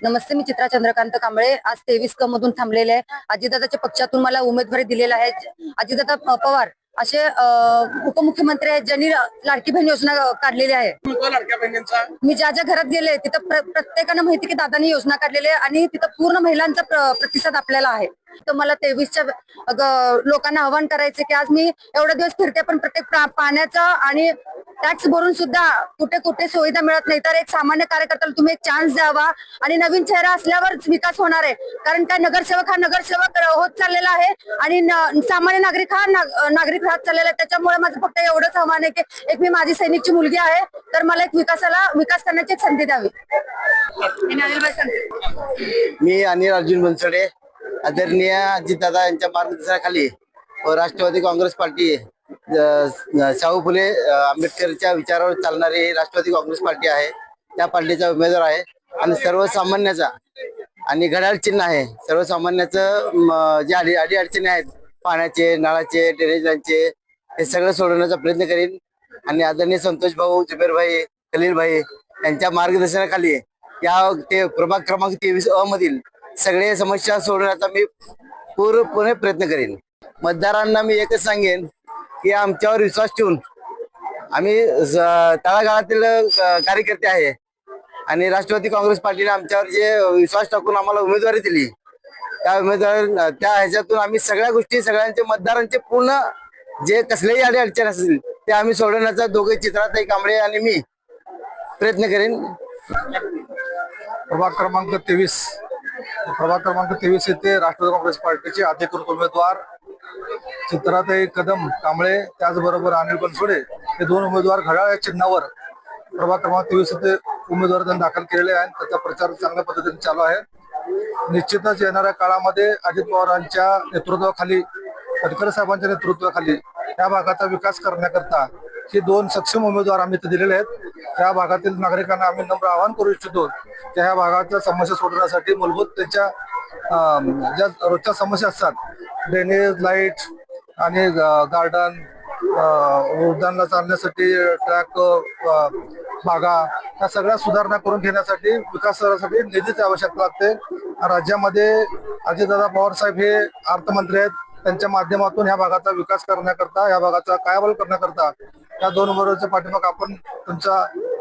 नमस्ते, मी चित्रा चंद्रकांत कांबळे आज 23 मधून थांबलेले आहे. अजितदादाच्या पक्षातून मला उमेदवारी दिलेला आहे. अजितदादा पवार असे उपमुख्यमंत्री आहेत ज्यांनी लाडकी बहीण योजना काढलेली आहे. लाडक्या बहिणींचा मी ज्या ज्या घरात गेले तिथं प्रत्येकानं माहिती की दादांनी योजना काढलेली आहे आणि तिथं पूर्ण महिलांचा प्रतिसाद आपल्याला आहे. तर मला 23च्या लोकांना आव्हान करायचे की आज मी एवढे दिवस फिरते पण प्रत्येक पाण्याचा आणि टॅक्स भरून सुद्धा कुठे कुठे सुविधा मिळत नाही. तर एक सामान्य कार्यकर्त्याला तुम्ही एक चान्स द्यावा आणि नवीन चेहरा असल्यावरच विकास होणार आहे. कारण काय नगरसेवक हा नगरसेवक होत चाललेला आहे आणि सामान्य नागरिक हा नागरिक राहत चाललेला आहे. त्याच्यामुळे माझं फक्त एवढंच आव्हान आहे की एक मी माझी सैनिकची मुलगी आहे तर मला एक विकास करण्याची एक संधी द्यावी. मी अनिल अर्जुन बनसोडे आदरणीय अजितदादा यांच्या मार्गदर्शनाखाली व राष्ट्रवादी काँग्रेस पार्टी शाहू फुले आंबेडकरच्या विचारावर चालणारी राष्ट्रवादी काँग्रेस पार्टी आहे. त्या पार्टीचा उमेदवार आहे आणि सर्वसामान्याचा आणि घड्याळ चिन्ह आहे. सर्वसामान्याचं जे अडी अडचणी आहेत पाण्याचे, नळाचे, ड्रेनेज लाईनचे हे सगळं सोडवण्याचा प्रयत्न करीन आणि आदरणीय संतोष भाऊ, जुबेर भाई, खलील भाई यांच्या मार्गदर्शनाखाली ते प्रभाग क्रमांक 23 मधील सगळे समस्या सोडवण्याचा मी पूर्णपणे प्रयत्न करेन. मतदारांना मी एकच सांगेन की आमच्यावर विश्वास ठेवून आम्ही तळागाळातील कार्यकर्ते आहे आणि राष्ट्रवादी काँग्रेस पार्टीने आमच्यावर जे विश्वास टाकून आम्हाला उमेदवारी दिली त्या ह्याच्यातून आम्ही सगळ्या गोष्टी सगळ्यांचे मतदारांचे पूर्ण जे कसलेही अडचण असतील ते आम्ही सोडवण्याचा दोघे चित्राताई कांबळे आणि मी प्रयत्न करेन. प्रभाग क्रमांक 23 येथे राष्ट्रवादी काँग्रेस पार्टीचे अधिकृत उमेदवार चित्राताई कदम कांबळे त्याचबरोबर अनिल बनसोडे हे दोन उमेदवार घड्याळ या चिन्हावर प्रभाग क्रमांक 23 येथे उमेदवार त्यांनी दाखल केलेले आहेत. त्याचा प्रचार चांगल्या पद्धतीने चालू आहे. निश्चितच येणाऱ्या काळामध्ये अजित पवारांच्या नेतृत्वाखाली, तटकरे साहेबांच्या नेतृत्वाखाली या भागाचा विकास करण्याकरता हे दोन सक्षम उमेदवार आम्ही इथे दिलेले आहेत. त्या भागातील नागरिकांना आम्ही नम्र आवाहन करू इच्छितो की ह्या भागाच्या समस्या सोडवण्यासाठी मूलभूत त्यांच्या ज्या रोजच्या समस्या असतात, ड्रेनेज, लाईट आणि गार्डन, उद्यानाला चालण्यासाठी ट्रॅक, बागा या सगळ्या सुधारणा करून घेण्यासाठी विकासासाठी निधीची आवश्यकता लागते. राज्यामध्ये अजितदादा पवार साहेब हे अर्थमंत्री आहेत. त्यांच्या माध्यमातून ह्या भागाचा विकास करण्याकरता, ह्या भागाचा कायापालट करण्याकरता या दोन उमेदवारांच्या पाठीमागे आपण तुमच्या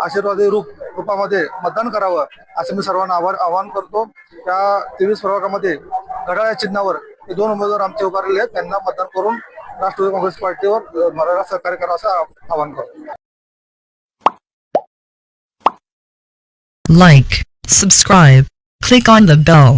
आशीर्वादी रूपामध्ये मतदान करावं असं मी सर्वांना आवाहन करतो. त्या 23 प्रभागामध्ये घड्याळ चिन्हावर हे दोन उमेदवार आमचे उभारलेले आहेत. त्यांना मतदान करून राष्ट्रवादी काँग्रेस पार्टीवर मला सहकार्य करावं असं आवाहन करतो. Like, subscribe, click on the bell.